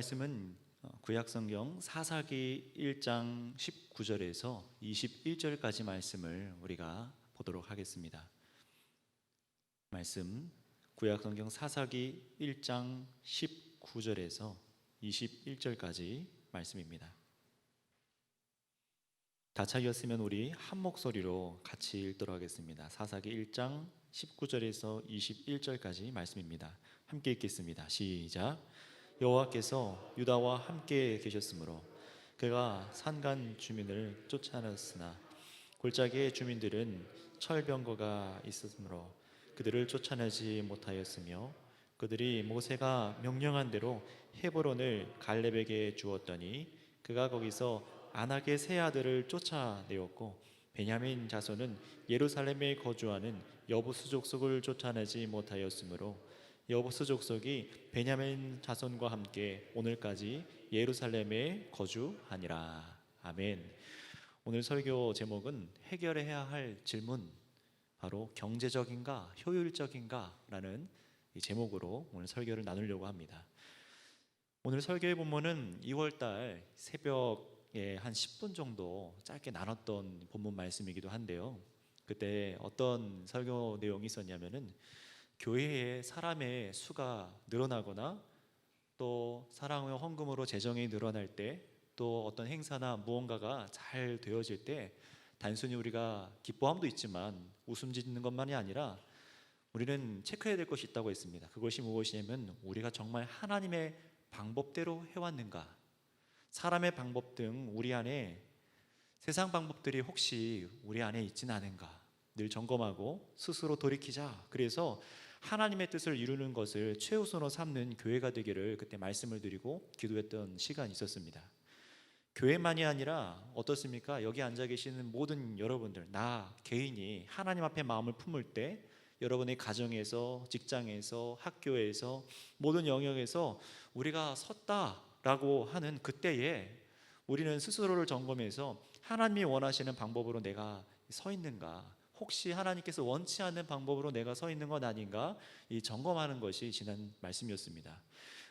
말씀은 구약성경 사사기 1장 19절에서 21절까지 말씀을 우리가 보도록 하겠습니다. 말씀 구약성경 사사기 1장 19절에서 21절까지 말씀입니다. 다 차이었으면 우리 한 목소리로 같이 읽도록 하겠습니다. 사사기 1장 19절에서 21절까지 말씀입니다. 함께 읽겠습니다. 시작. 여호와께서 유다와 함께 계셨으므로 그가 산간 주민을 쫓아냈으나 골짜기의 주민들은 철병거가 있었으므로 그들을 쫓아내지 못하였으며 그들이 모세가 명령한 대로 헤브론을 갈렙에게 주었더니 그가 거기서 아낙의 세 아들을 쫓아내었고 베냐민 자손은 예루살렘에 거주하는 여부스 족속을 쫓아내지 못하였으므로 여부스 족속이 베냐민 자손과 함께 오늘까지 예루살렘에 거주하니라. 아멘. 오늘 설교 제목은 해결해야 할 질문, 바로 경제적인가 효율적인가 라는 이 제목으로 오늘 설교를 나누려고 합니다. 오늘 설교의 본문은 2월달 새벽에 한 10분 정도 짧게 나눴던 본문 말씀이기도 한데요, 그때 어떤 설교 내용이 있었냐면은 교회에 사람의 수가 늘어나거나 또 사랑의 헌금으로 재정이 늘어날 때, 또 어떤 행사나 무언가가 잘 되어질 때 단순히 우리가 기뻐함도 있지만 웃음 짓는 것만이 아니라 우리는 체크해야 될 것이 있다고 했습니다. 그것이 무엇이냐면 우리가 정말 하나님의 방법대로 해왔는가, 사람의 방법 등 우리 안에 세상 방법들이 혹시 우리 안에 있지는 않은가 늘 점검하고 스스로 돌이키자. 그래서 하나님의 뜻을 이루는 것을 최우선으로 삼는 교회가 되기를 그때 말씀을 드리고 기도했던 시간이 있었습니다. 교회만이 아니라 어떻습니까? 여기 앉아 계시는 모든 여러분들, 나 개인이 하나님 앞에 마음을 품을 때 여러분의 가정에서, 직장에서, 학교에서, 모든 영역에서 우리가 섰다라고 하는 그때에 우리는 스스로를 점검해서 하나님이 원하시는 방법으로 내가 서 있는가, 혹시 하나님께서 원치 않는 방법으로 내가 서 있는 건 아닌가, 이 점검하는 것이 지난 말씀이었습니다.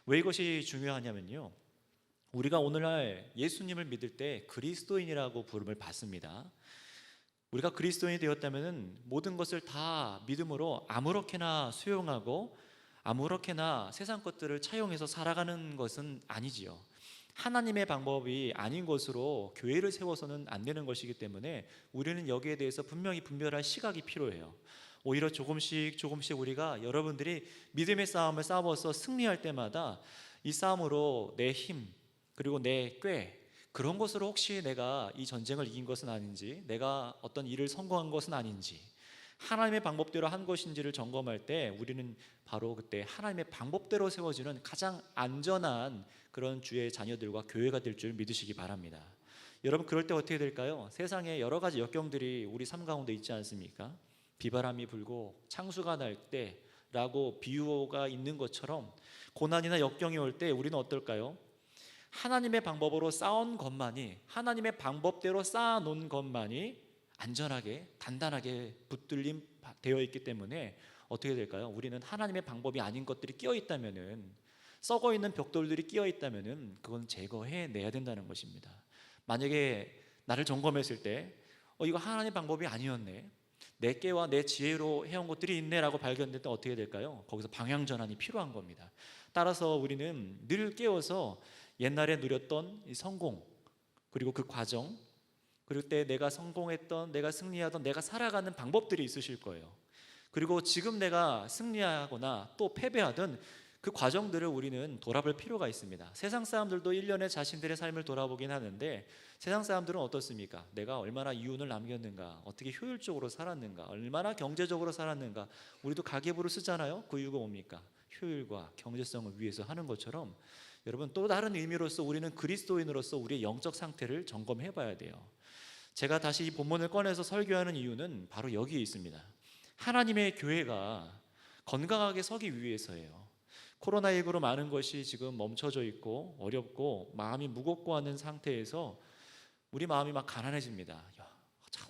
왜 이것이 중요하냐면요, 우리가 오늘날 예수님을 믿을 때 그리스도인이라고 부름을 받습니다. 우리가 그리스도인이 되었다면 모든 것을 다 믿음으로 아무렇게나 수용하고 아무렇게나 세상 것들을 차용해서 살아가는 것은 아니지요. 하나님의 방법이 아닌 것으로 교회를 세워서는 안 되는 것이기 때문에 우리는 여기에 대해서 분명히 분별할 시각이 필요해요. 오히려 조금씩 우리가 여러분들이 믿음의 싸움을 싸워서 승리할 때마다 이 싸움으로 내 힘, 그리고 내 꾀, 그런 것으로 혹시 내가 이 전쟁을 이긴 것은 아닌지, 내가 어떤 일을 성공한 것은 아닌지, 하나님의 방법대로 한 것인지를 점검할 때 우리는 바로 그때 하나님의 방법대로 세워지는 가장 안전한 그런 주의 자녀들과 교회가 될 줄 믿으시기 바랍니다. 여러분, 그럴 때 어떻게 될까요? 세상에 여러 가지 역경들이 우리 삶 가운데 있지 않습니까? 비바람이 불고 창수가 날 때라고 비유가 있는 것처럼 고난이나 역경이 올 때 우리는 어떨까요? 하나님의 방법으로 쌓은 것만이, 하나님의 방법대로 쌓아놓은 것만이 안전하게 단단하게 붙들림 되어 있기 때문에 어떻게 될까요? 우리는 하나님의 방법이 아닌 것들이 끼어 있다면은, 썩어 있는 벽돌들이 끼어 있다면은 그건 제거해 내야 된다는 것입니다. 만약에 나를 점검했을 때 이거 하나님의 방법이 아니었네, 내 깨와 내 지혜로 해온 것들이 있네라고 발견될 때 어떻게 될까요? 거기서 방향 전환이 필요한 겁니다. 따라서 우리는 늘 깨어서 옛날에 누렸던 이 성공, 그리고 그 과정, 그리고 때 내가 성공했던, 내가 승리하던, 내가 살아가는 방법들이 있으실 거예요. 그리고 지금 내가 승리하거나 또 패배하던 그 과정들을 우리는 돌아볼 필요가 있습니다. 세상 사람들도 1년에 자신들의 삶을 돌아보긴 하는데 세상 사람들은 어떻습니까? 내가 얼마나 이윤을 남겼는가, 어떻게 효율적으로 살았는가, 얼마나 경제적으로 살았는가. 우리도 가계부를 쓰잖아요. 그 이유가 뭡니까? 효율과 경제성을 위해서 하는 것처럼 여러분, 또 다른 의미로서 우리는 그리스도인으로서 우리의 영적 상태를 점검해 봐야 돼요. 제가 다시 이 본문을 꺼내서 설교하는 이유는 바로 여기에 있습니다. 하나님의 교회가 건강하게 서기 위해서예요. 코로나19로 많은 것이 지금 멈춰져 있고 어렵고 마음이 무겁고 하는 상태에서 우리 마음이 막 가난해집니다. 야,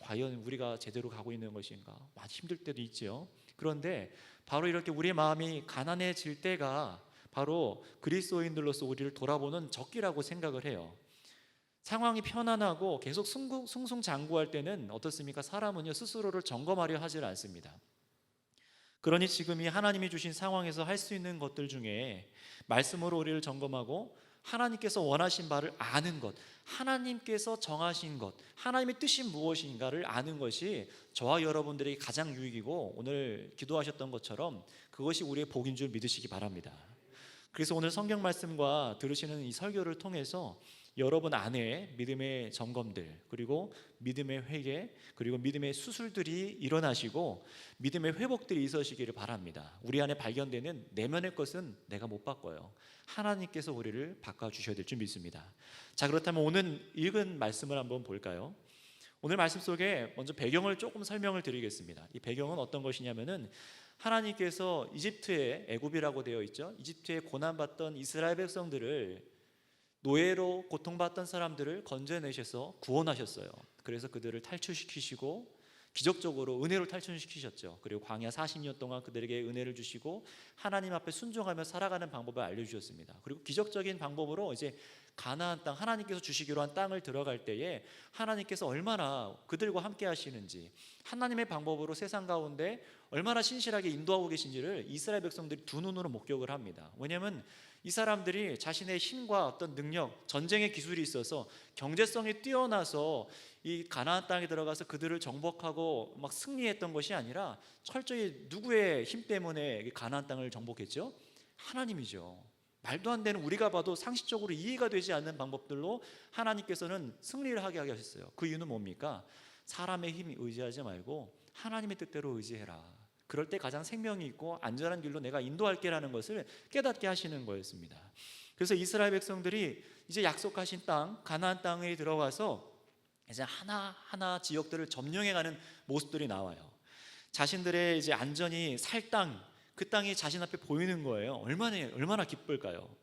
과연 우리가 제대로 가고 있는 것인가, 많이 힘들 때도 있지요. 그런데 바로 이렇게 우리의 마음이 가난해질 때가 바로 그리스도인들로서 우리를 돌아보는 적기라고 생각을 해요. 상황이 편안하고 계속 승승장구할 때는 어떻습니까? 사람은요 스스로를 점검하려 하질 않습니다. 그러니 지금 이 하나님이 주신 상황에서 할 수 있는 것들 중에 말씀으로 우리를 점검하고 하나님께서 원하신 바를 아는 것, 하나님께서 정하신 것, 하나님의 뜻이 무엇인가를 아는 것이 저와 여러분들에게 가장 유익이고 오늘 기도하셨던 것처럼 그것이 우리의 복인 줄 믿으시기 바랍니다. 그래서 오늘 성경 말씀과 들으시는 이 설교를 통해서 여러분 안에 믿음의 점검들, 그리고 믿음의 회개, 그리고 믿음의 수술들이 일어나시고 믿음의 회복들이 있으시기를 바랍니다. 우리 안에 발견되는 내면의 것은 내가 못 바꿔요. 하나님께서 우리를 바꿔주셔야 될 줄 믿습니다. 자, 그렇다면 오늘 읽은 말씀을 한번 볼까요? 오늘 말씀 속에 먼저 배경을 조금 설명을 드리겠습니다. 이 배경은 어떤 것이냐면은 하나님께서 이집트의 애굽이라고 되어 있죠. 이집트에 고난받던 이스라엘 백성들을 노예로 고통받던 사람들을 건져내셔서 구원하셨어요. 그래서 그들을 탈출시키시고 기적적으로 은혜로 탈출시키셨죠. 그리고 광야 40년 동안 그들에게 은혜를 주시고 하나님 앞에 순종하며 살아가는 방법을 알려주셨습니다. 그리고 기적적인 방법으로 이제 가나안 땅, 하나님께서 주시기로 한 땅을 들어갈 때에 하나님께서 얼마나 그들과 함께 하시는지, 하나님의 방법으로 세상 가운데 얼마나 신실하게 인도하고 계신지를 이스라엘 백성들이 두 눈으로 목격을 합니다. 왜냐하면 이 사람들이 자신의 힘과 어떤 능력, 전쟁의 기술이 있어서 경제성이 뛰어나서 이 가나안 땅에 들어가서 그들을 정복하고 막 승리했던 것이 아니라 철저히 누구의 힘 때문에 가나안 땅을 정복했죠? 하나님이죠. 말도 안 되는, 우리가 봐도 상식적으로 이해가 되지 않는 방법들로 하나님께서는 승리를 하게 하셨어요. 그 이유는 뭡니까? 사람의 힘 의지하지 말고 하나님의 뜻대로 의지해라. 그럴 때 가장 생명이 있고 안전한 길로 내가 인도할게라는 것을 깨닫게 하시는 거였습니다. 그래서 이스라엘 백성들이 이제 약속하신 땅, 가나안 땅에 들어가서 이제 하나하나 지역들을 점령해가는 모습들이 나와요. 자신들의 이제 안전히 살 땅, 그 땅이 자신 앞에 보이는 거예요. 얼마나 기쁠까요?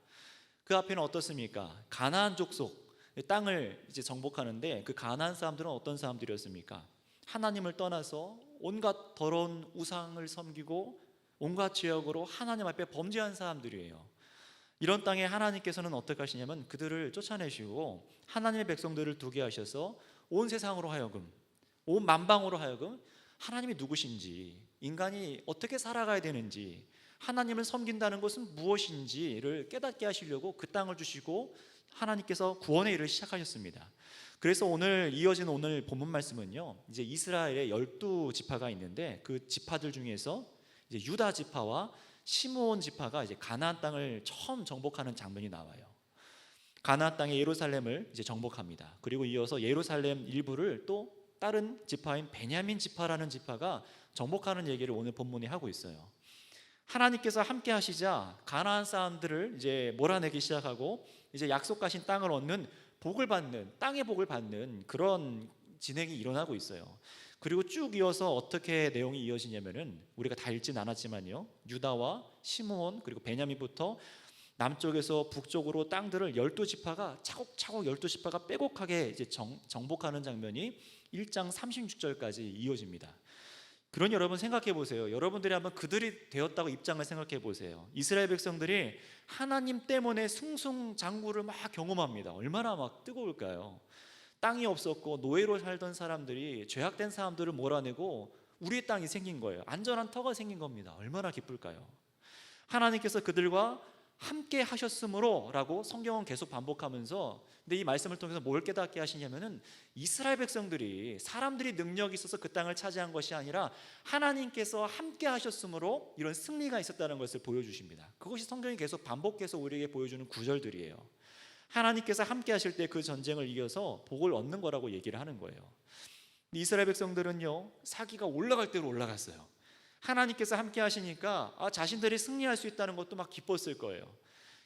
그 앞에는 어떻습니까? 가나안 족속 땅을 이제 정복하는데 그 가나안 사람들은 어떤 사람들이었습니까? 하나님을 떠나서 온갖 더러운 우상을 섬기고 온갖 죄악으로 하나님 앞에 범죄한 사람들이에요. 이런 땅에 하나님께서는 어떻게 하시냐면 그들을 쫓아내시고 하나님의 백성들을 두게 하셔서 온 세상으로 하여금, 온 만방으로 하여금 하나님이 누구신지, 인간이 어떻게 살아가야 되는지, 하나님을 섬긴다는 것은 무엇인지를 깨닫게 하시려고 그 땅을 주시고 하나님께서 구원의 일을 시작하셨습니다. 그래서 오늘 이어진 오늘 본문 말씀은요, 이제 이스라엘의 12지파가 있는데 그 지파들 중에서 이제 유다 지파와 시므온 지파가 이제 가나안 땅을 처음 정복하는 장면이 나와요. 가나안 땅의 예루살렘을 이제 정복합니다. 그리고 이어서 예루살렘 일부를 또 다른 지파인 베냐민 지파라는 지파가 정복하는 얘기를 오늘 본문에 하고 있어요. 하나님께서 함께 하시자 가나안 사람들을 이제 몰아내기 시작하고 이제 약속하신 땅을 얻는 복을 받는, 땅의 복을 받는 그런 진행이 일어나고 있어요. 그리고 쭉 이어서 어떻게 내용이 이어지냐면은 우리가 다 읽진 않았지만요, 유다와 시므온 그리고 베냐민부터 남쪽에서 북쪽으로 땅들을 12지파가 차곡차곡 12지파가 빼곡하게 이제 정복하는 장면이 1장 36절까지 이어집니다. 그러니 여러분 생각해 보세요. 여러분들이 한번 그들이 되었다고 입장을 생각해 보세요. 이스라엘 백성들이 하나님 때문에 승승장구를 막 경험합니다. 얼마나 막 뜨거울까요? 땅이 없었고 노예로 살던 사람들이, 죄악된 사람들을 몰아내고 우리의 땅이 생긴 거예요. 안전한 터가 생긴 겁니다. 얼마나 기쁠까요? 하나님께서 그들과 함께 하셨으므로 라고 성경은 계속 반복하면서, 근데 이 말씀을 통해서 뭘 깨닫게 하시냐면은 이스라엘 백성들이, 사람들이 능력이 있어서 그 땅을 차지한 것이 아니라 하나님께서 함께 하셨으므로 이런 승리가 있었다는 것을 보여주십니다. 그것이 성경이 계속 반복해서 우리에게 보여주는 구절들이에요. 하나님께서 함께 하실 때 그 전쟁을 이겨서 복을 얻는 거라고 얘기를 하는 거예요. 이스라엘 백성들은요, 사기가 올라갈 대로 올라갔어요. 하나님께서 함께 하시니까 자신들이 승리할 수 있다는 것도 막 기뻤을 거예요.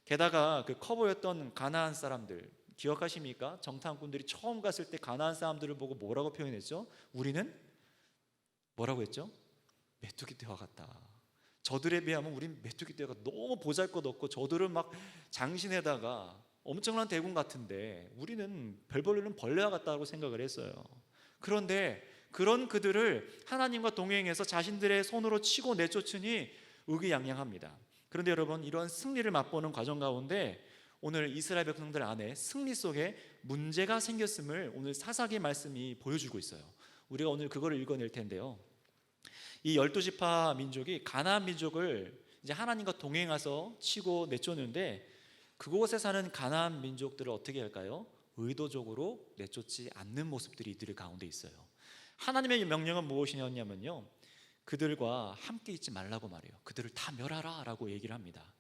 게다가 그 커 보였던 가나안 사람들 기억하십니까? 정탐꾼들이 처음 갔을 때 가나안 사람들을 보고 뭐라고 표현했죠? 우리는 뭐라고 했죠? 메뚜기떼와 같다. 저들에 비하면 우린 메뚜기떼가 너무 보잘것없고 저들은 막 장신에다가 엄청난 대군 같은데 우리는 별 볼일은 벌레와 같다고 생각을 했어요. 그런데 그런 그들을 하나님과 동행해서 자신들의 손으로 치고 내쫓으니 의기양양합니다. 그런데 여러분, 이런 승리를 맛보는 과정 가운데 오늘 이스라엘 백성들 안에 승리 속에 문제가 생겼음을 오늘 사사기 말씀이 보여주고 있어요. 우리가 오늘 그거를 읽어낼 텐데요, 이 12지파 민족이 가나안 민족을 이제 하나님과 동행해서 치고 내쫓는데, 그곳에 사는 가나안 민족들을 어떻게 할까요? 의도적으로 내쫓지 않는 모습들이 이들 가운데 있어요. 하나님의 명령은 무엇이냐면요, 그들과 함께 있지 말라고 말해요. 그들을 다 멸하라 라고 얘기를 합니다.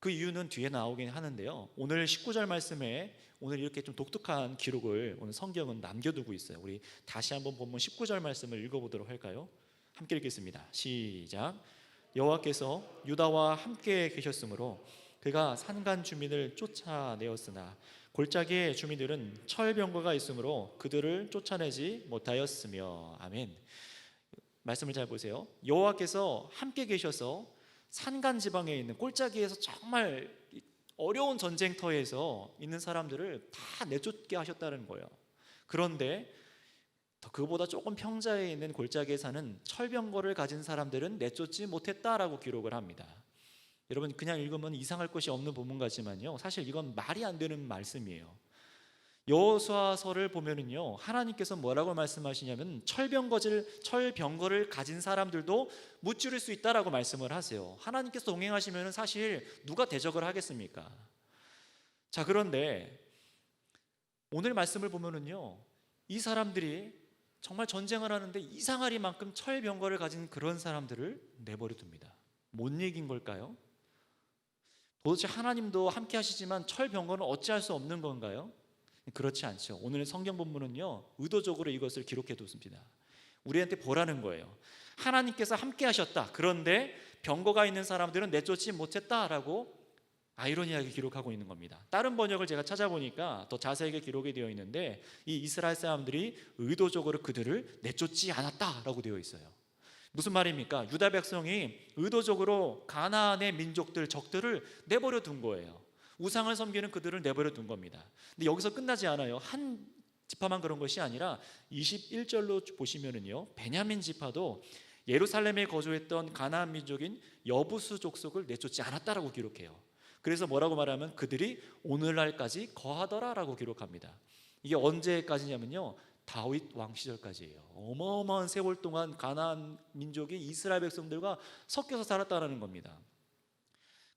그 이유는 뒤에 나오긴 하는데요, 오늘 19절 말씀에 오늘 이렇게 좀 독특한 기록을 오늘 성경은 남겨두고 있어요. 우리 다시 한번 본문 19절 말씀을 읽어보도록 할까요? 함께 읽겠습니다. 시작. 여호와께서 유다와 함께 계셨으므로 그가 산간 주민을 쫓아내었으나 골짜기의 주민들은 철병거가 있으므로 그들을 쫓아내지 못하였으며. 아멘. 말씀을 잘 보세요. 여호와께서 함께 계셔서 산간 지방에 있는 골짜기에서 정말 어려운 전쟁터에서 있는 사람들을 다 내쫓게 하셨다는 거예요. 그런데 그보다 조금 평자에 있는 골짜기에 사는 철병거를 가진 사람들은 내쫓지 못했다라고 기록을 합니다. 여러분, 그냥 읽으면 이상할 것이 없는 본문 같지만요, 사실 이건 말이 안 되는 말씀이에요. 여호수아서를 보면은요, 하나님께서 뭐라고 말씀하시냐면 철병거를 가진 사람들도 무찌를 수 있다라고 말씀을 하세요. 하나님께서 동행하시면은 사실 누가 대적을 하겠습니까? 자, 그런데 오늘 말씀을 보면은요, 이 사람들이 정말 전쟁을 하는데 이상하리만큼 철병거를 가진 그런 사람들을 내버려 둡니다. 못 이긴 걸까요? 도대체 하나님도 함께 하시지만 철병거는 어찌할 수 없는 건가요? 그렇지 않죠. 오늘 성경 본문은요, 의도적으로 이것을 기록해 뒀습니다. 우리한테 보라는 거예요. 하나님께서 함께 하셨다, 그런데 병거가 있는 사람들은 내쫓지 못했다라고 아이러니하게 기록하고 있는 겁니다. 다른 번역을 제가 찾아보니까 더 자세하게 기록이 되어 있는데, 이 이스라엘 사람들이 의도적으로 그들을 내쫓지 않았다라고 되어 있어요. 무슨 말입니까? 유다 백성이 의도적으로 가나안의 민족들, 적들을 내버려 둔 거예요. 우상을 섬기는 그들을 내버려 둔 겁니다. 근데 여기서 끝나지 않아요. 한 지파만 그런 것이 아니라 21절로 보시면은요, 베냐민 지파도 예루살렘에 거주했던 가나안 민족인 여부수 족속을 내쫓지 않았다라고 기록해요. 그래서 뭐라고 말하면 그들이 오늘날까지 거하더라라고 기록합니다. 이게 언제까지냐면요, 다윗 왕 시절까지예요. 어마어마한 세월 동안 가나안 민족이 이스라엘 백성들과 섞여서 살았다는 겁니다.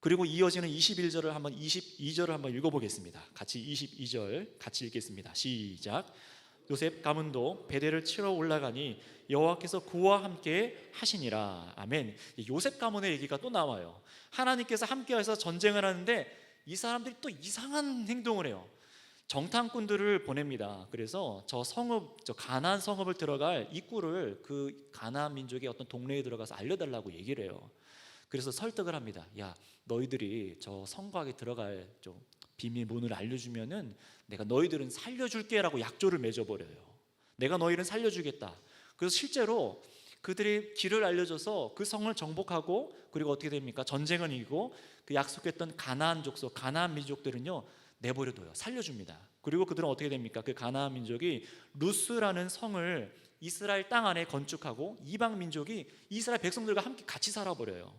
그리고 이어지는 22절을 한번 읽어보겠습니다. 같이 22절 같이 읽겠습니다. 시작. 요셉 가문도 베델을 치러 올라가니 여호와께서 그와 함께 하시니라. 아멘. 요셉 가문의 얘기가 또 나와요. 하나님께서 함께해서 전쟁을 하는데 이 사람들이 또 이상한 행동을 해요. 정탐꾼들을 보냅니다. 그래서 저 가나안 성읍을 들어갈 입구를 그 가나안 민족의 어떤 동네에 들어가서 알려달라고 얘기를 해요. 그래서 설득을 합니다. 야, 너희들이 저 성곽에 들어갈 좀 비밀 문을 알려주면은 내가 너희들은 살려줄게라고 약조를 맺어버려요. 내가 너희를 살려주겠다. 그래서 실제로 그들이 길을 알려줘서 그 성을 정복하고, 그리고 어떻게 됩니까? 전쟁은 이기고 그 약속했던 가나안 족속, 가나안 민족들은요 내버려둬요. 살려줍니다. 그리고 그들은 어떻게 됩니까? 그 가나안 민족이 루스라는 성을 이스라엘 땅 안에 건축하고 이방 민족이 이스라엘 백성들과 함께 같이 살아버려요.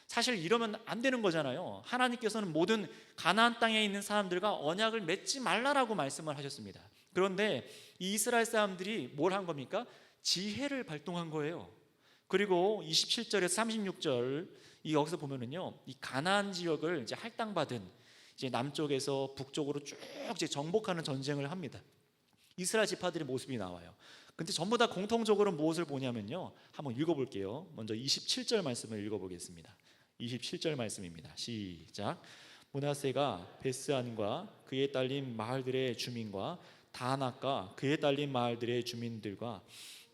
사실 이러면 안 되는 거잖아요. 하나님께서는 모든 가나안 땅에 있는 사람들과 언약을 맺지 말라라고 말씀을 하셨습니다. 그런데 이 이스라엘 사람들이 뭘 한 겁니까? 지혜를 발동한 거예요. 그리고 27절에서 36절 여기서 보면은요, 이 가나안 지역을 이제 할당받은 이제 남쪽에서 북쪽으로 쭉 이제 정복하는 전쟁을 합니다. 이스라엘 지파들의 모습이 나와요. 근데 전부 다 공통적으로 무엇을 보냐면요, 한번 읽어볼게요. 먼저 27절 말씀을 읽어보겠습니다. 27절 말씀입니다. 시작. 므낫세가 베스안과 그에 딸린 마을들의 주민과 다낙과 그에 딸린 마을들의 주민들과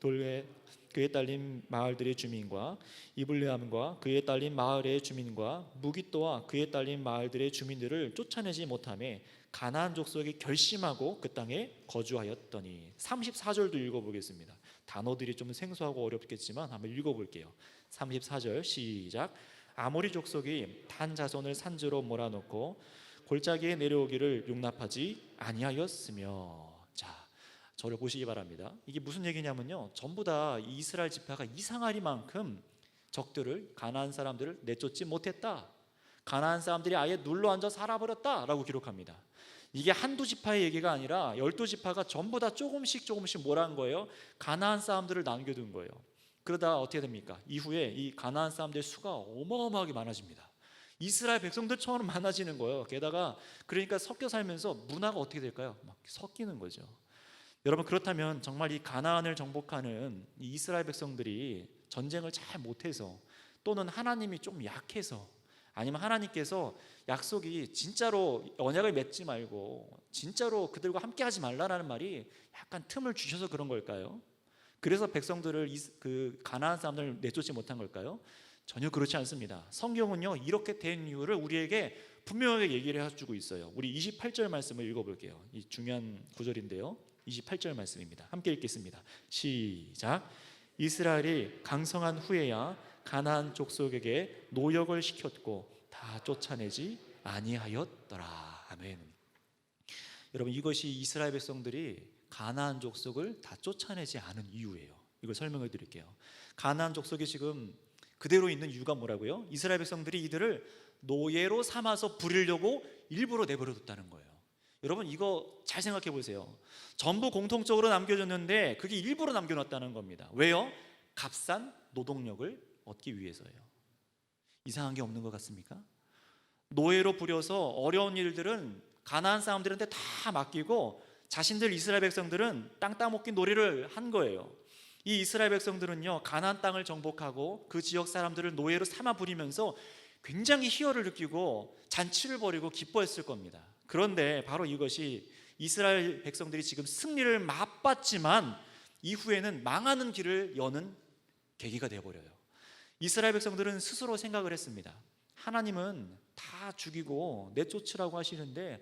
돌에 그에 딸린 마을들의 주민과 이블레함과 그에 딸린 마을의 주민과 무기또와 그에 딸린 마을들의 주민들을 쫓아내지 못하매 가나안 족속이 결심하고 그 땅에 거주하였더니. 34절도 읽어보겠습니다. 단어들이 좀 생소하고 어렵겠지만 한번 읽어볼게요. 34절 시작. 아모리 족속이 단 자손을 산지로 몰아넣고 골짜기에 내려오기를 용납하지 아니하였으며. 자, 저를 보시기 바랍니다. 이게 무슨 얘기냐면요, 전부 다 이스라엘 지파가 이상하리만큼 적들을, 가나안 사람들을 내쫓지 못했다. 가나안 사람들이 아예 눌러앉아 살아버렸다라고 기록합니다. 이게 한두 지파의 얘기가 아니라 12지파가 전부 다 조금씩 뭐라 한 거예요? 가나안 사람들을 남겨둔 거예요. 그러다 어떻게 됩니까? 이후에 이 가나안 사람들의 수가 어마어마하게 많아집니다. 이스라엘 백성들처럼 많아지는 거예요. 게다가 그러니까 섞여 살면서 문화가 어떻게 될까요? 막 섞이는 거죠. 여러분, 그렇다면 정말 이 가나안을 정복하는 이 이스라엘 백성들이 전쟁을 잘 못해서, 또는 하나님이 좀 약해서, 아니면 하나님께서 약속이 진짜로 언약을 맺지 말고 진짜로 그들과 함께 하지 말라라는 말이 약간 틈을 주셔서 그런 걸까요? 그래서 백성들을 그 가나안 사람들을 내쫓지 못한 걸까요? 전혀 그렇지 않습니다. 성경은요, 이렇게 된 이유를 우리에게 분명하게 얘기를 해주고 있어요. 우리 28절 말씀을 읽어볼게요. 이 중요한 구절인데요, 28절 말씀입니다. 함께 읽겠습니다. 시작. 이스라엘이 강성한 후에야 가나안 족속에게 노역을 시켰고 다 쫓아내지 아니하였더라. 아멘. 여러분, 이것이 이스라엘 백성들이 가나안 족속을 다 쫓아내지 않은 이유예요. 이걸 설명해 드릴게요. 가나안 족속이 지금 그대로 있는 이유가 뭐라고요? 이스라엘 백성들이 이들을 노예로 삼아서 부리려고 일부러 내버려뒀다는 거예요. 여러분, 이거 잘 생각해 보세요. 전부 공통적으로 남겨줬는데 그게 일부러 남겨놨다는 겁니다. 왜요? 값싼 노동력을 얻기 위해서예요. 이상한 게 없는 것 같습니까? 노예로 부려서 어려운 일들은 가나안 사람들한테 다 맡기고 자신들 이스라엘 백성들은 땅 따먹기 놀이를 한 거예요. 이 이스라엘 백성들은요, 가나안 땅을 정복하고 그 지역 사람들을 노예로 삼아 부리면서 굉장히 희열을 느끼고 잔치를 벌이고 기뻐했을 겁니다. 그런데 바로 이것이 이스라엘 백성들이 지금 승리를 맛봤지만 이후에는 망하는 길을 여는 계기가 되어버려요. 이스라엘 백성들은 스스로 생각을 했습니다. 하나님은 다 죽이고 내쫓으라고 하시는데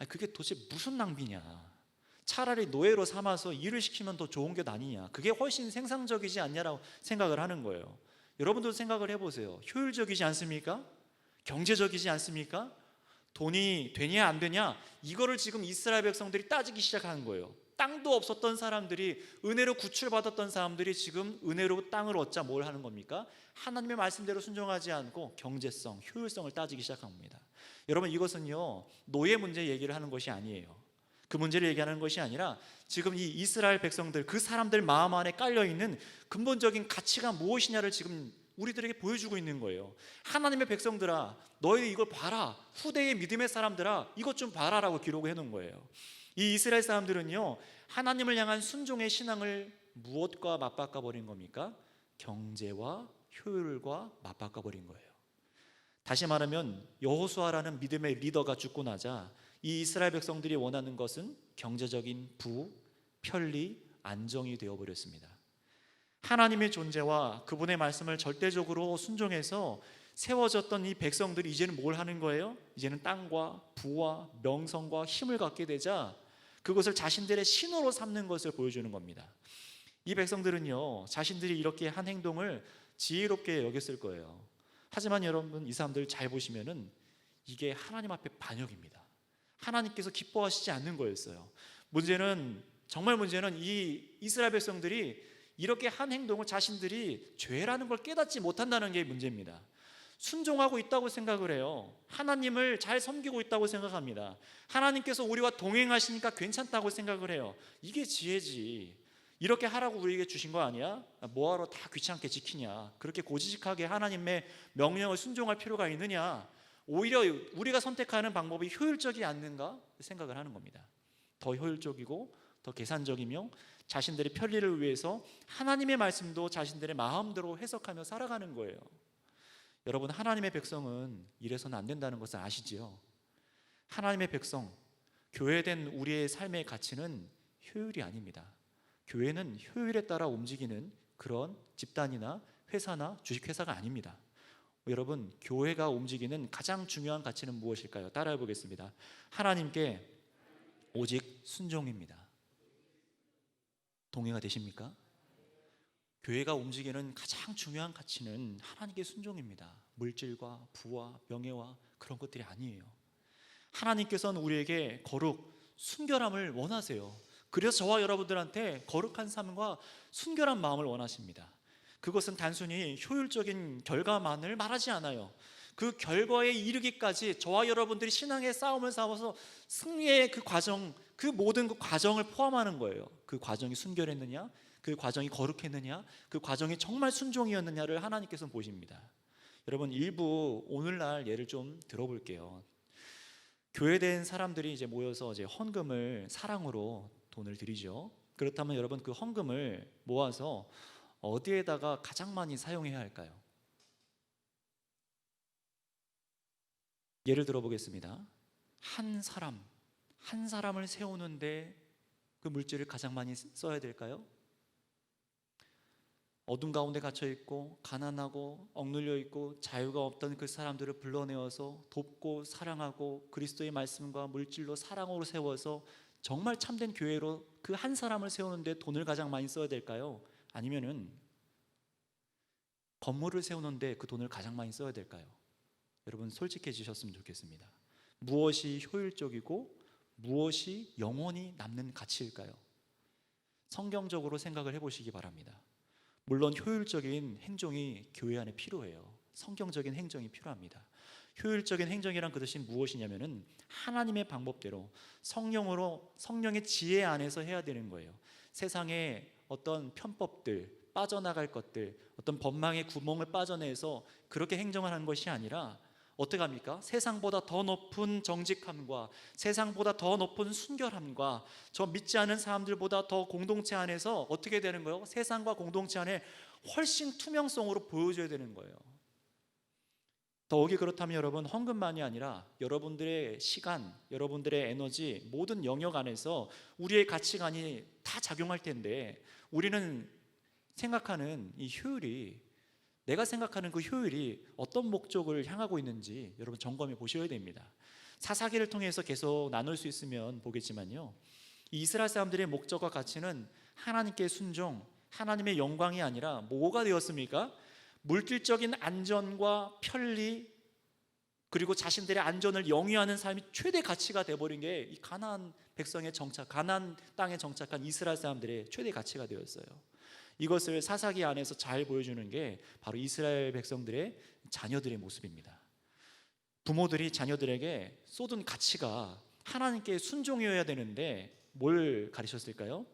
그게 도대체 무슨 낭비냐, 차라리 노예로 삼아서 일을 시키면 더 좋은 게 아니냐, 그게 훨씬 생산적이지 않냐라고 생각을 하는 거예요. 여러분도 생각을 해보세요. 효율적이지 않습니까? 경제적이지 않습니까? 돈이 되냐 안 되냐, 이거를 지금 이스라엘 백성들이 따지기 시작하는 거예요. 땅도 없었던 사람들이, 은혜로 구출받았던 사람들이 지금 은혜로 땅을 얻자 뭘 하는 겁니까? 하나님의 말씀대로 순종하지 않고 경제성, 효율성을 따지기 시작합니다. 여러분, 이것은요, 노예 문제 얘기를 하는 것이 아니에요. 그 문제를 얘기하는 것이 아니라 지금 이 이스라엘 백성들, 그 사람들 마음 안에 깔려있는 근본적인 가치가 무엇이냐를 지금 우리들에게 보여주고 있는 거예요. 하나님의 백성들아, 너희 이걸 봐라. 후대의 믿음의 사람들아, 이것 좀 봐라 라고 기록을 해놓은 거예요. 이 이스라엘 사람들은요, 하나님을 향한 순종의 신앙을 무엇과 맞바꿔 버린 겁니까? 경제와 효율과 맞바꿔 버린 거예요. 다시 말하면 여호수아라는 믿음의 리더가 죽고 나자 이 이스라엘 백성들이 원하는 것은 경제적인 부, 편리, 안정이 되어버렸습니다. 하나님의 존재와 그분의 말씀을 절대적으로 순종해서 세워졌던 이 백성들이 이제는 뭘 하는 거예요? 이제는 땅과 부와 명성과 힘을 갖게 되자 그것을 자신들의 신호로 삼는 것을 보여주는 겁니다. 이 백성들은요, 자신들이 이렇게 한 행동을 지혜롭게 여겼을 거예요. 하지만 여러분, 이 사람들 잘 보시면은 이게 하나님 앞에 반역입니다. 하나님께서 기뻐하시지 않는 거였어요. 정말 문제는 이 이스라엘 백성들이 이렇게 한 행동을 자신들이 죄라는 걸 깨닫지 못한다는 게 문제입니다. 순종하고 있다고 생각을 해요. 하나님을 잘 섬기고 있다고 생각합니다. 하나님께서 우리와 동행하시니까 괜찮다고 생각을 해요. 이게 지혜지. 이렇게 하라고 우리에게 주신 거 아니야? 뭐하러 다 귀찮게 지키냐? 그렇게 고지식하게 하나님의 명령을 순종할 필요가 있느냐? 오히려 우리가 선택하는 방법이 효율적이지 않는가 생각을 하는 겁니다. 더 효율적이고 더 계산적이며 자신들의 편리를 위해서 하나님의 말씀도 자신들의 마음대로 해석하며 살아가는 거예요. 여러분, 하나님의 백성은 이래서는 안 된다는 것을 아시지요? 하나님의 백성, 교회된 우리의 삶의 가치는 효율이 아닙니다. 교회는 효율에 따라 움직이는 그런 집단이나 회사나 주식회사가 아닙니다. 여러분, 교회가 움직이는 가장 중요한 가치는 무엇일까요? 따라해 보겠습니다. 하나님께 오직 순종입니다. 동의가 되십니까? 교회가 움직이는 가장 중요한 가치는 하나님께 순종입니다. 물질과 부와 명예와 그런 것들이 아니에요. 하나님께서는 우리에게 거룩, 순결함을 원하세요. 그래서 저와 여러분들한테 거룩한 삶과 순결한 마음을 원하십니다. 그것은 단순히 효율적인 결과만을 말하지 않아요. 그 결과에 이르기까지 저와 여러분들이 신앙의 싸움을 싸워서 승리의 그 과정, 그 모든 그 과정을 포함하는 거예요. 그 과정이 순결했느냐, 그 과정이 거룩했느냐, 그 과정이 정말 순종이었느냐를 하나님께서 보십니다. 여러분, 일부 오늘날 예를 좀 들어볼게요. 교회된 사람들이 이제 모여서 이제 헌금을 사랑으로 돈을 드리죠. 그렇다면 여러분, 그 헌금을 모아서 어디에다가 가장 많이 사용해야 할까요? 예를 들어 보겠습니다. 한 사람을 세우는데 그 물질을 가장 많이 써야 될까요? 어둠 가운데 갇혀 있고 가난하고 억눌려 있고 자유가 없던 그 사람들을 불러내어서 돕고 사랑하고 그리스도의 말씀과 물질로 사랑으로 세워서 정말 참된 교회로 그 한 사람을 세우는데 돈을 가장 많이 써야 될까요? 아니면은 건물을 세우는데 그 돈을 가장 많이 써야 될까요? 여러분, 솔직해지셨으면 좋겠습니다. 무엇이 효율적이고 무엇이 영원히 남는 가치일까요? 성경적으로 생각을 해보시기 바랍니다. 물론 효율적인 행정이 교회 안에 필요해요. 성경적인 행정이 필요합니다. 효율적인 행정이란 그 뜻이 무엇이냐면은 하나님의 방법대로 성령의 지혜 안에서 해야 되는 거예요. 세상에 어떤 편법들, 빠져나갈 것들, 어떤 법망의 구멍을 빠져내서 그렇게 행정을 하는 것이 아니라 어떻게 합니까? 세상보다 더 높은 정직함과 세상보다 더 높은 순결함과 저 믿지 않은 사람들보다 더 공동체 안에서 어떻게 되는 거예요? 세상과 공동체 안에 훨씬 투명성으로 보여줘야 되는 거예요. 더욱이 그렇다면 여러분, 헌금만이 아니라 여러분들의 시간, 여러분들의 에너지, 모든 영역 안에서 우리의 가치관이 다 작용할 텐데 우리는 생각하는 이 효율이, 내가 생각하는 그 효율이 어떤 목적을 향하고 있는지 여러분 점검해 보셔야 됩니다. 사사기를 통해서 계속 나눌 수 있으면 보겠지만요, 이 이스라엘 사람들의 목적과 가치는 하나님께 순종, 하나님의 영광이 아니라 뭐가 되었습니까? 물질적인 안전과 편리, 그리고 자신들의 안전을 영위하는 삶이 최대 가치가 되어버린 게 이 가나안 백성의 정착, 가나안 땅에 정착한 이스라엘 사람들의 최대 가치가 되었어요. 이것을 사사기 안에서 잘 보여주는 게 바로 이스라엘 백성들의 자녀들의 모습입니다. 부모들이 자녀들에게 쏟은 가치가 하나님께 순종이어야 되는데 뭘 가르쳤을까요?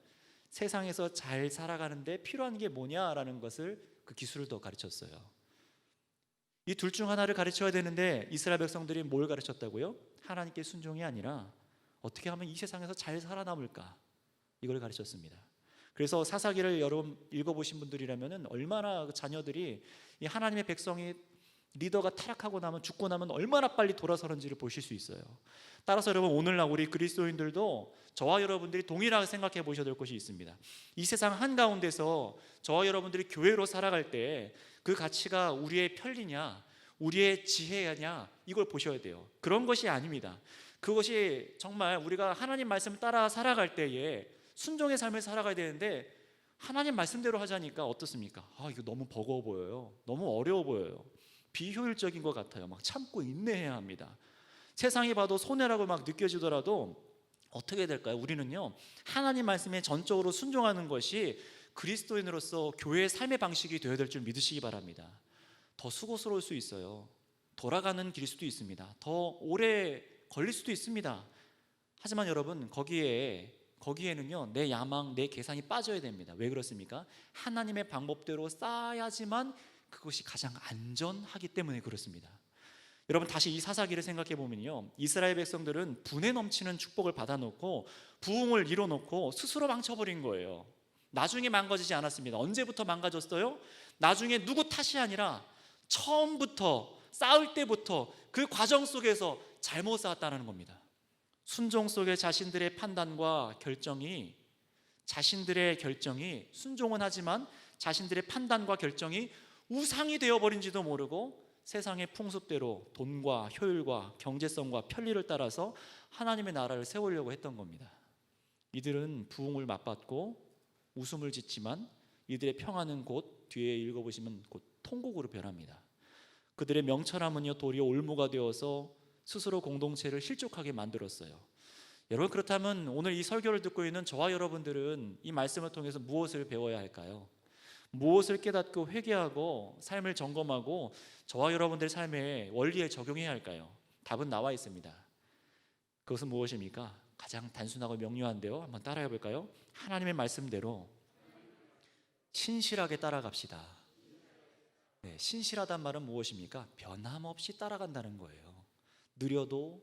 세상에서 잘 살아가는데 필요한 게 뭐냐라는 것을, 그 기술을 더 가르쳤어요. 이 둘 중 하나를 가르쳐야 되는데 이스라엘 백성들이 뭘 가르쳤다고요? 하나님께 순종이 아니라 어떻게 하면 이 세상에서 잘 살아남을까, 이걸 가르쳤습니다. 그래서 사사기를 여러분 읽어보신 분들이라면 얼마나 자녀들이 이 하나님의 백성이 리더가 타락하고 나면, 죽고 나면 얼마나 빨리 돌아서는지를 보실 수 있어요. 따라서 여러분, 오늘날 우리 그리스도인들도 저와 여러분들이 동일하게 생각해 보셔야 될 것이 있습니다. 이 세상 한가운데서 저와 여러분들이 교회로 살아갈 때 그 가치가 우리의 편리냐, 우리의 지혜냐, 이걸 보셔야 돼요. 그런 것이 아닙니다. 그것이 정말 우리가 하나님 말씀 따라 살아갈 때에 순종의 삶을 살아가야 되는데 하나님 말씀대로 하자니까 어떻습니까? 이거 너무 버거워 보여요. 너무 어려워 보여요. 비효율적인 것 같아요. 막 참고 인내해야 합니다. 세상이 봐도 손해라고 막 느껴지더라도 어떻게 될까요? 우리는요, 하나님 말씀에 전적으로 순종하는 것이 그리스도인으로서 교회의 삶의 방식이 되어야 될 줄 믿으시기 바랍니다. 더 수고스러울 수 있어요. 돌아가는 길 수도 있습니다. 더 오래 걸릴 수도 있습니다. 하지만 여러분, 거기에는요, 내 야망, 내 계산이 빠져야 됩니다. 왜 그렇습니까? 하나님의 방법대로 쌓아야지만 그것이 가장 안전하기 때문에 그렇습니다. 여러분, 다시 이 사사기를 생각해 보면요, 이스라엘 백성들은 분에 넘치는 축복을 받아놓고 부흥을 이뤄놓고 스스로 망쳐버린 거예요. 나중에 망가지지 않았습니다. 언제부터 망가졌어요? 나중에 누구 탓이 아니라 처음부터, 싸울 때부터 그 과정 속에서 잘못 싸웠다는 겁니다. 순종 속에 자신들의 판단과 결정이, 순종은 하지만 자신들의 판단과 결정이 우상이 되어버린지도 모르고 세상의 풍습대로 돈과 효율과 경제성과 편리를 따라서 하나님의 나라를 세우려고 했던 겁니다. 이들은 부흥을 맛봤고 웃음을 짓지만 이들의 평안은 곧, 뒤에 읽어보시면 곧 통곡으로 변합니다. 그들의 명철함은요, 도리어 올무가 되어서 스스로 공동체를 실족하게 만들었어요. 여러분, 그렇다면 오늘 이 설교를 듣고 있는 저와 여러분들은 이 말씀을 통해서 무엇을 배워야 할까요? 무엇을 깨닫고 회개하고 삶을 점검하고 저와 여러분들의 삶에 원리에 적용해야 할까요? 답은 나와 있습니다. 그것은 무엇입니까? 가장 단순하고 명료한데요. 한번 따라해 볼까요? 하나님의 말씀대로 신실하게 따라갑시다. 네, 신실하단 말은 무엇입니까? 변함없이 따라간다는 거예요. 느려도,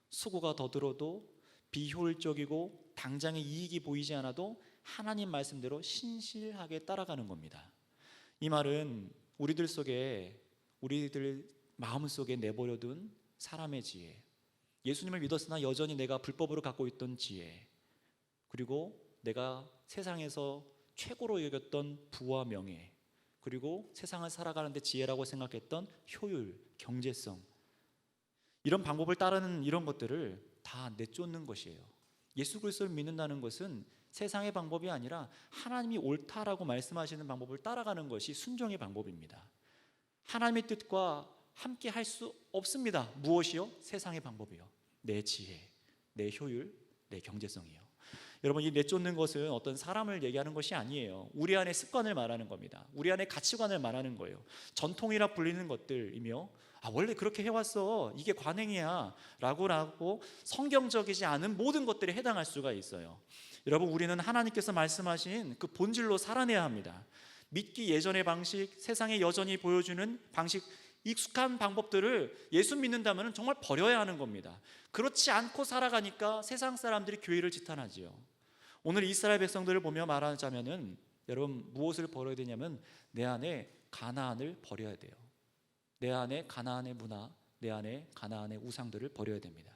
수고가 더 들어도, 비효율적이고 당장의 이익이 보이지 않아도 하나님 말씀대로 신실하게 따라가는 겁니다. 이 말은 우리들 마음속에 내버려둔 사람의 지혜, 예수님을 믿었으나 여전히 내가 불법으로 갖고 있던 지혜, 그리고 내가 세상에서 최고로 여겼던 부와 명예, 그리고 세상을 살아가는데 지혜라고 생각했던 효율, 경제성, 이런 방법을 따르는 이런 것들을 다 내쫓는 것이에요. 예수 그리스도를 믿는다는 것은 세상의 방법이 아니라 하나님이 옳다라고 말씀하시는 방법을 따라가는 것이 순종의 방법입니다. 하나님의 뜻과 함께 할 수 없습니다. 무엇이요? 세상의 방법이요. 내 지혜, 내 효율, 내 경제성이요. 여러분, 이 내쫓는 것은 어떤 사람을 얘기하는 것이 아니에요. 우리 안의 습관을 말하는 겁니다. 우리 안의 가치관을 말하는 거예요. 전통이라 불리는 것들이며 원래 그렇게 해왔어, 이게 관행이야 라고 성경적이지 않은 모든 것들에 해당할 수가 있어요. 여러분, 우리는 하나님께서 말씀하신 그 본질로 살아내야 합니다. 믿기 예전의 방식, 세상에 여전히 보여주는 방식, 익숙한 방법들을 예수 믿는다면 정말 버려야 하는 겁니다. 그렇지 않고 살아가니까 세상 사람들이 교회를 지탄하지요. 오늘 이스라엘 백성들을 보며 말하자면은, 여러분 무엇을 버려야 되냐면 내 안에 가나안을 버려야 돼요. 내 안에 가나안의 문화, 내 안에 가나안의 우상들을 버려야 됩니다.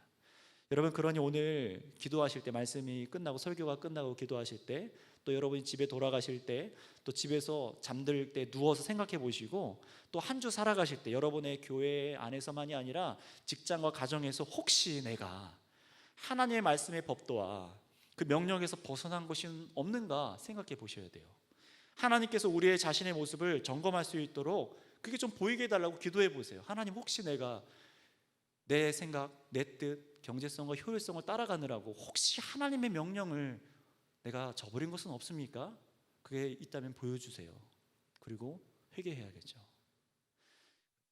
여러분, 그러니 오늘 기도하실 때, 말씀이 끝나고 설교가 끝나고 기도하실 때, 또 여러분이 집에 돌아가실 때, 또 집에서 잠들 때 누워서 생각해 보시고, 또 한 주 살아가실 때 여러분의 교회 안에서만이 아니라 직장과 가정에서 혹시 내가 하나님의 말씀의 법도와 그 명령에서 벗어난 것이 없는가 생각해 보셔야 돼요. 하나님께서 우리의 자신의 모습을 점검할 수 있도록 그게 좀 보이게 해달라고 기도해 보세요. 하나님, 혹시 내가 내 생각, 내 뜻, 경제성과 효율성을 따라가느라고 혹시 하나님의 명령을 내가 저버린 것은 없습니까? 그게 있다면 보여주세요. 그리고 회개해야겠죠.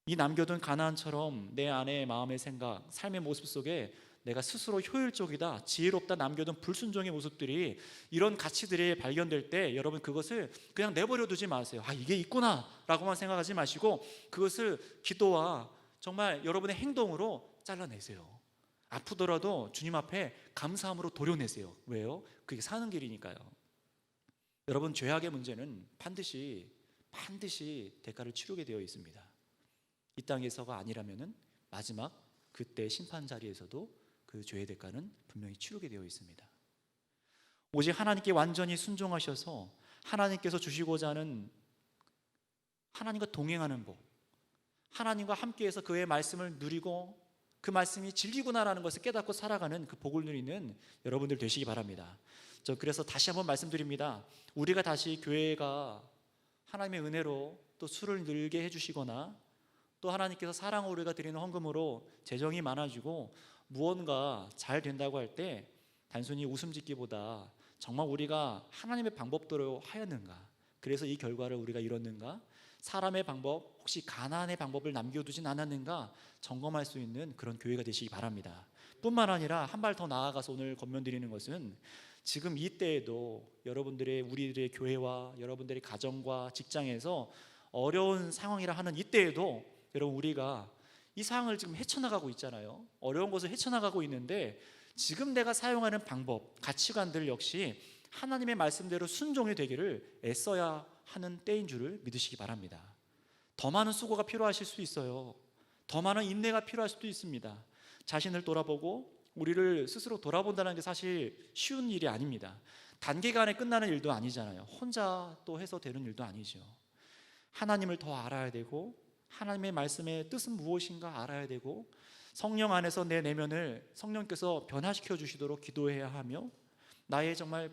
이 남겨둔 가나안처럼 내 안의 마음의 생각, 삶의 모습 속에 내가 스스로 효율적이다, 지혜롭다 남겨둔 불순종의 모습들이, 이런 가치들이 발견될 때 여러분 그것을 그냥 내버려 두지 마세요. 이게 있구나 라고만 생각하지 마시고 그것을 기도와 정말 여러분의 행동으로 잘라내세요. 아프더라도 주님 앞에 감사함으로 도려내세요. 왜요? 그게 사는 길이니까요. 여러분, 죄악의 문제는 반드시 대가를 치르게 되어 있습니다. 이 땅에서가 아니라면은 마지막 그때 심판 자리에서도 그 죄의 대가는 분명히 치르게 되어 있습니다. 오직 하나님께 완전히 순종하셔서 하나님께서 주시고자 하는, 하나님과 동행하는 법, 하나님과 함께해서 그의 말씀을 누리고 그 말씀이 진리구나라는 것을 깨닫고 살아가는 그 복을 누리는 여러분들 되시기 바랍니다. 저 그래서 다시 한번 말씀드립니다. 우리가 다시 교회가 하나님의 은혜로 또 수를 늘게 해주시거나, 또 하나님께서 사랑으로 우리가 드리는 헌금으로 재정이 많아지고 무언가 잘 된다고 할 때 단순히 웃음 짓기보다 정말 우리가 하나님의 방법대로 하였는가, 그래서 이 결과를 우리가 이뤘는가, 사람의 방법, 혹시 가나안의 방법을 남겨두진 않았는가 점검할 수 있는 그런 교회가 되시기 바랍니다. 뿐만 아니라 한 발 더 나아가서 오늘 권면드리는 것은, 지금 이때에도 여러분들의, 우리들의 교회와 여러분들의 가정과 직장에서 어려운 상황이라 하는 이때에도 여러분, 우리가 이 상황을 지금 헤쳐나가고 있잖아요. 어려운 것을 헤쳐나가고 있는데 지금 내가 사용하는 방법, 가치관들 역시 하나님의 말씀대로 순종이 되기를 애써야 하는 때인 줄을 믿으시기 바랍니다. 더 많은 수고가 필요하실 수 있어요. 더 많은 인내가 필요할 수도 있습니다. 자신을 돌아보고 우리를 스스로 돌아본다는 게 사실 쉬운 일이 아닙니다. 단기간에 끝나는 일도 아니잖아요. 혼자 또 해서 되는 일도 아니죠. 하나님을 더 알아야 되고, 하나님의 말씀의 뜻은 무엇인가 알아야 되고, 성령 안에서 내 내면을 성령께서 변화시켜 주시도록 기도해야 하며, 나의 정말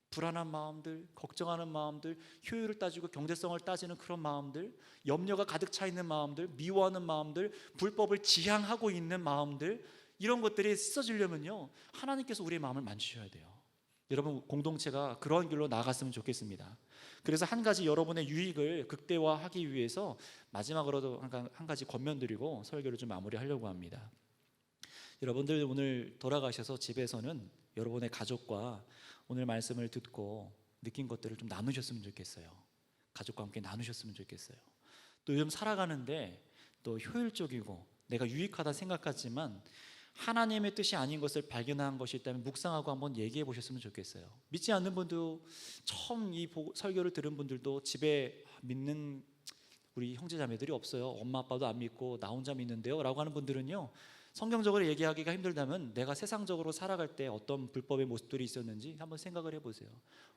불안한 마음들, 걱정하는 마음들, 효율을 따지고 경제성을 따지는 그런 마음들, 염려가 가득 차 있는 마음들, 미워하는 마음들, 불법을 지향하고 있는 마음들, 이런 것들이 씻어지려면요 하나님께서 우리의 마음을 만지셔야 돼요. 여러분 공동체가 그런 길로 나아갔으면 좋겠습니다. 그래서 한 가지 여러분의 유익을 극대화하기 위해서 마지막으로도 한 가지 권면드리고 설교를 좀 마무리하려고 합니다. 여러분들 오늘 돌아가셔서 집에서는 여러분의 가족과 오늘 말씀을 듣고 느낀 것들을 좀 나누셨으면 좋겠어요. 가족과 함께 나누셨으면 좋겠어요. 또 요즘 살아가는데 또 효율적이고 내가 유익하다 생각하지만 하나님의 뜻이 아닌 것을 발견한 것이 있다면 묵상하고 한번 얘기해 보셨으면 좋겠어요. 믿지 않는 분도, 처음 이 설교를 들은 분들도 집에 믿는 우리 형제자매들이 없어요. 엄마 아빠도 안 믿고 나 혼자 믿는데요 라고 하는 분들은요, 성경적으로 얘기하기가 힘들다면 내가 세상적으로 살아갈 때 어떤 불법의 모습들이 있었는지 한번 생각을 해보세요.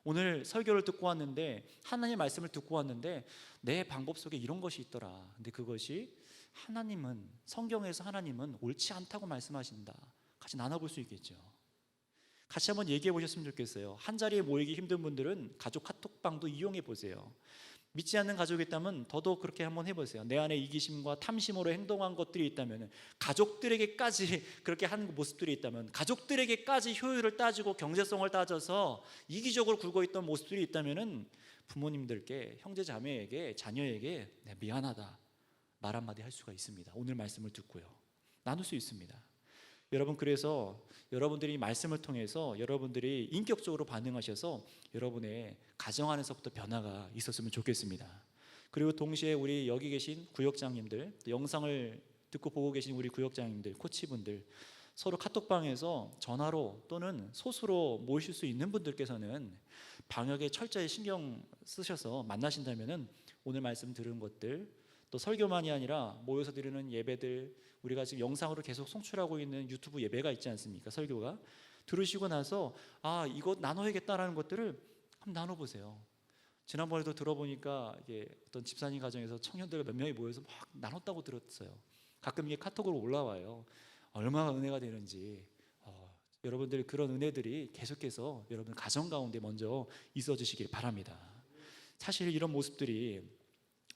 오늘 설교를 듣고 왔는데, 하나님의 말씀을 듣고 왔는데 내 방법 속에 이런 것이 있더라. 근데 그것이 하나님은, 성경에서 하나님은 옳지 않다고 말씀하신다. 같이 나눠볼 수 있겠죠. 같이 한번 얘기해 보셨으면 좋겠어요. 한 자리에 모이기 힘든 분들은 가족 카톡방도 이용해 보세요. 믿지 않는 가족이 있다면 더더욱 그렇게 한번 해보세요. 내 안에 이기심과 탐심으로 행동한 것들이 있다면, 가족들에게까지 그렇게 하는 모습들이 있다면, 가족들에게까지 효율을 따지고 경제성을 따져서 이기적으로 굴고 있던 모습들이 있다면, 부모님들께, 형제 자매에게, 자녀에게 미안하다 말 한마디 할 수가 있습니다. 오늘 말씀을 듣고요, 나눌 수 있습니다. 여러분, 그래서 여러분들이 말씀을 통해서 여러분들이 인격적으로 반응하셔서 여러분의 가정 안에서부터 변화가 있었으면 좋겠습니다. 그리고 동시에 우리 여기 계신 구역장님들, 영상을 듣고 보고 계신 우리 구역장님들, 코치분들, 서로 카톡방에서 전화로 또는 소수로 모이실 수 있는 분들께서는 방역에 철저히 신경 쓰셔서 만나신다면 오늘 말씀 들은 것들, 또 설교만이 아니라 모여서 드리는 예배들, 우리가 지금 영상으로 계속 송출하고 있는 유튜브 예배가 있지 않습니까? 설교가 들으시고 나서 이거 나눠야겠다라는 것들을 한번 나눠보세요. 지난번에도 들어보니까 이게 어떤 집사님 가정에서 청년들 몇 명이 모여서 막 나눴다고 들었어요. 가끔 이게 카톡으로 올라와요. 얼마나 은혜가 되는지. 여러분들 그런 은혜들이 계속해서 여러분 가정 가운데 먼저 있어 주시길 바랍니다. 사실 이런 모습들이,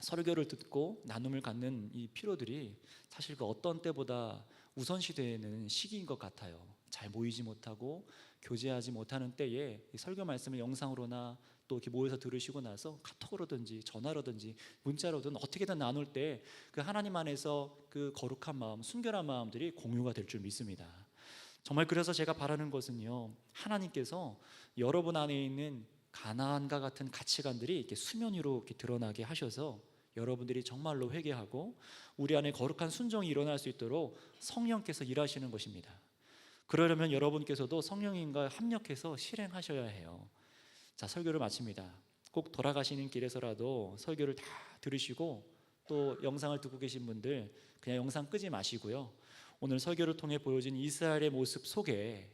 설교를 듣고 나눔을 갖는 이 피로들이 사실 그 어떤 때보다 우선시되는 시기인 것 같아요. 잘 모이지 못하고 교제하지 못하는 때에 이 설교 말씀을 영상으로나 또 이렇게 모여서 들으시고 나서 카톡으로든지 전화로든지 문자로든 어떻게든 나눌 때 그 하나님 안에서 그 거룩한 마음, 순결한 마음들이 공유가 될 줄 믿습니다. 정말 그래서 제가 바라는 것은요, 하나님께서 여러분 안에 있는 가나안과 같은 가치관들이 이렇게 수면 위로 이렇게 드러나게 하셔서 여러분들이 정말로 회개하고 우리 안에 거룩한 순종이 일어날 수 있도록 성령께서 일하시는 것입니다. 그러려면 여러분께서도 성령님과 합력해서 실행하셔야 해요. 자, 설교를 마칩니다. 꼭 돌아가시는 길에서라도 설교를 다 들으시고, 또 영상을 듣고 계신 분들 그냥 영상 끄지 마시고요, 오늘 설교를 통해 보여진 이스라엘의 모습 속에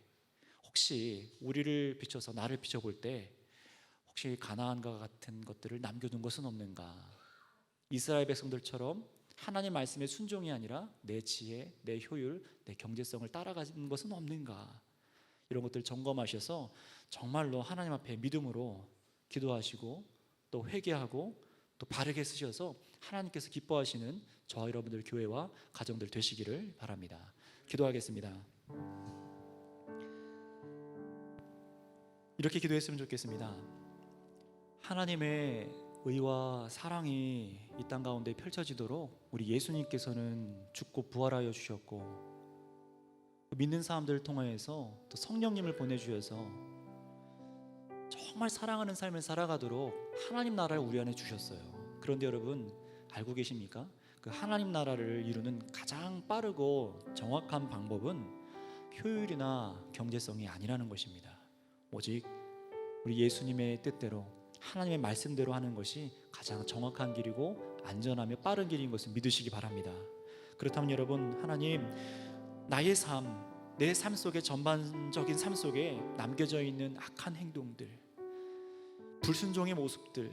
혹시 우리를 비춰서, 나를 비춰볼 때 혹시 가나안과 같은 것들을 남겨둔 것은 없는가? 이스라엘 백성들처럼 하나님 말씀의 순종이 아니라 내 지혜, 내 효율, 내 경제성을 따라가는 것은 없는가? 이런 것들 점검하셔서 정말로 하나님 앞에 믿음으로 기도하시고 또 회개하고 또 바르게 쓰셔서 하나님께서 기뻐하시는 저와 여러분들 교회와 가정들 되시기를 바랍니다. 기도하겠습니다. 이렇게 기도했으면 좋겠습니다. 하나님의 의와 사랑이 이 땅 가운데 펼쳐지도록 우리 예수님께서는 죽고 부활하여 주셨고, 믿는 사람들을 통하여서 또 성령님을 보내주셔서 정말 사랑하는 삶을 살아가도록 하나님 나라를 우리 안에 주셨어요. 그런데 여러분 알고 계십니까? 그 하나님 나라를 이루는 가장 빠르고 정확한 방법은 효율이나 경제성이 아니라는 것입니다. 오직 우리 예수님의 뜻대로, 하나님의 말씀대로 하는 것이 가장 정확한 길이고 안전하며 빠른 길인 것을 믿으시기 바랍니다. 그렇다면 여러분, 하나님, 나의 삶, 내 삶 속에, 전반적인 삶 속에 남겨져 있는 악한 행동들, 불순종의 모습들,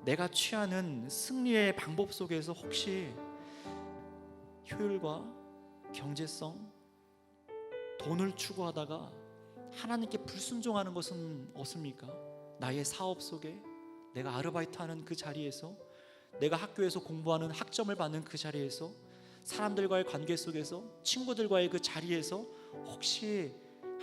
내가 취하는 승리의 방법 속에서 혹시 효율과 경제성, 돈을 추구하다가 하나님께 불순종하는 것은 없습니까? 나의 사업 속에, 내가 아르바이트하는 그 자리에서, 내가 학교에서 공부하는 학점을 받는 그 자리에서, 사람들과의 관계 속에서, 친구들과의 그 자리에서 혹시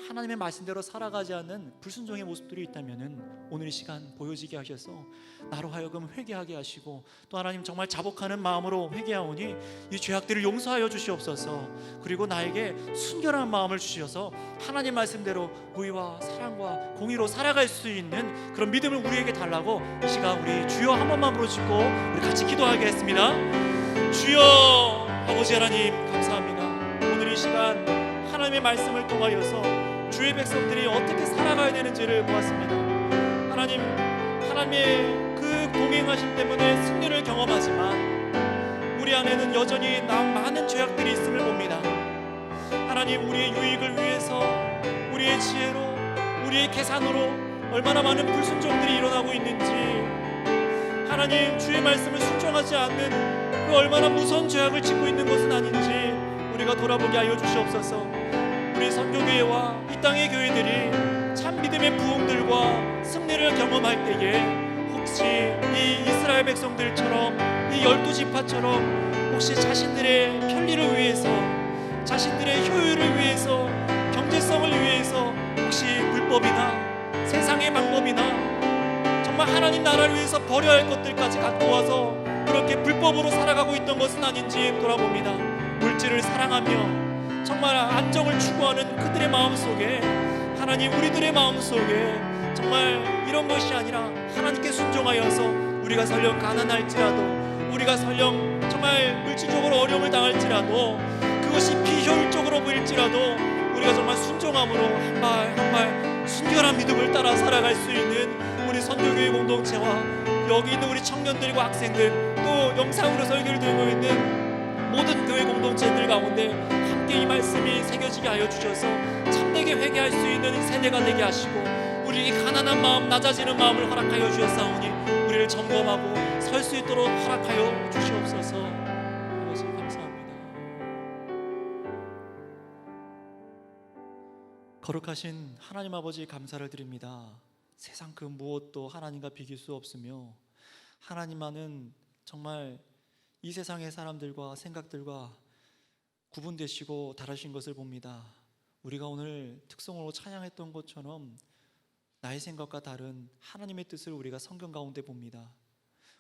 하나님의 말씀대로 살아가지 않는 불순종의 모습들이 있다면 오늘 이 시간 보여지게 하셔서 나로 하여금 회개하게 하시고, 또 하나님 정말 자복하는 마음으로 회개하오니 이 죄악들을 용서하여 주시옵소서. 그리고 나에게 순결한 마음을 주셔서 하나님 말씀대로 의와 사랑과 공의로 살아갈 수 있는 그런 믿음을 우리에게 달라고 이 시간 우리 주여 한 번만 부르짖고 우리 같이 기도하겠습니다. 주여, 아버지 하나님 감사합니다. 오늘 이 시간 하나님의 말씀을 통하여서 주의 백성들이 어떻게 살아가야 되는지를 보았습니다. 하나님의 그 동행하심 때문에 승리를 경험하지만 우리 안에는 여전히 많은 죄악들이 있음을 봅니다. 하나님, 우리의 유익을 위해서 우리의 지혜로 우리의 계산으로 얼마나 많은 불순종들이 일어나고 있는지, 하나님 주의 말씀을 순종하지 않는 그 얼마나 무서운 죄악을 짓고 있는 것은 아닌지 우리가 돌아보게 하여 주시옵소서. 우리 선교교회와 이 땅의 교회들이 참 믿음의 부흥들과 승리를 경험할 때에 혹시 이 이스라엘 백성들처럼 이 12지파처럼 혹시 자신들의 편리를 위해서, 자신들의 효율을 위해서, 경제성을 위해서 혹시 불법이나 세상의 방법이나 정말 하나님 나라를 위해서 버려야 할 것들까지 갖고 와서 그렇게 불법으로 살아가고 있던 것은 아닌지 돌아봅니다. 물질을 사랑하며 정말 안정을 추구하는 그들의 마음속에, 하나님 우리들의 마음속에 정말 이런 것이 아니라 하나님께 순종하여서 우리가 설령 가난할지라도, 우리가 설령 정말 물질적으로 어려움을 당할지라도, 그것이 비효율적으로 보일지라도 우리가 정말 순종함으로 한 발 한 발 순결한 믿음을 따라 살아갈 수 있는 우리 선교교회 공동체와 여기 있는 우리 청년들과 학생들, 또 영상으로 설교를 들고 있는 모든 교회 공동체들 가운데 함께 이 말씀이 새겨지게 하여 주셔서 참되게 회개할 수 있는 세대가 되게 하시고, 우리에게 가난한 마음, 낮아지는 마음을 허락하여 주셨사오니 우리를 점검하고 설 수 있도록 허락하여 주시옵소서. 아버지 감사합니다. 거룩하신 하나님 아버지 감사를 드립니다. 세상 그 무엇도 하나님과 비길 수 없으며 하나님만은 정말 이 세상의 사람들과 생각들과 구분되시고 다르신 것을 봅니다. 우리가 오늘 특성으로 찬양했던 것처럼 나의 생각과 다른 하나님의 뜻을 우리가 성경 가운데 봅니다.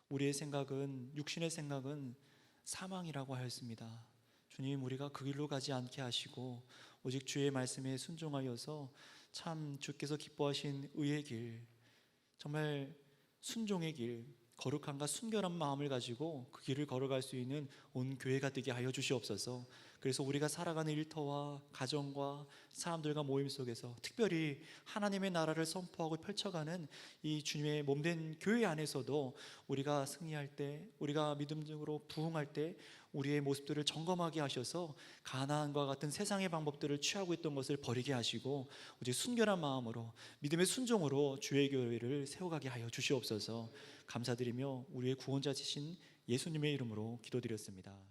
우리의 생각은, 육신의 생각은 사망이라고 하였습니다. 주님, 우리가 그 길로 가지 않게 하시고 오직 주의 말씀에 순종하여서 참 주께서 기뻐하신 의의 길, 정말 순종의 길, 거룩함과 순결한 마음을 가지고 그 길을 걸어갈 수 있는 온 교회가 되게 하여 주시옵소서. 그래서 우리가 살아가는 일터와 가정과 사람들과 모임 속에서 특별히 하나님의 나라를 선포하고 펼쳐가는 이 주님의 몸된 교회 안에서도 우리가 승리할 때, 우리가 믿음적으로 부흥할 때 우리의 모습들을 점검하게 하셔서 가나안과 같은 세상의 방법들을 취하고 있던 것을 버리게 하시고 오직 순결한 마음으로 믿음의 순종으로 주의 교회를 세워가게 하여 주시옵소서. 감사드리며 우리의 구원자이신 예수님의 이름으로 기도드렸습니다.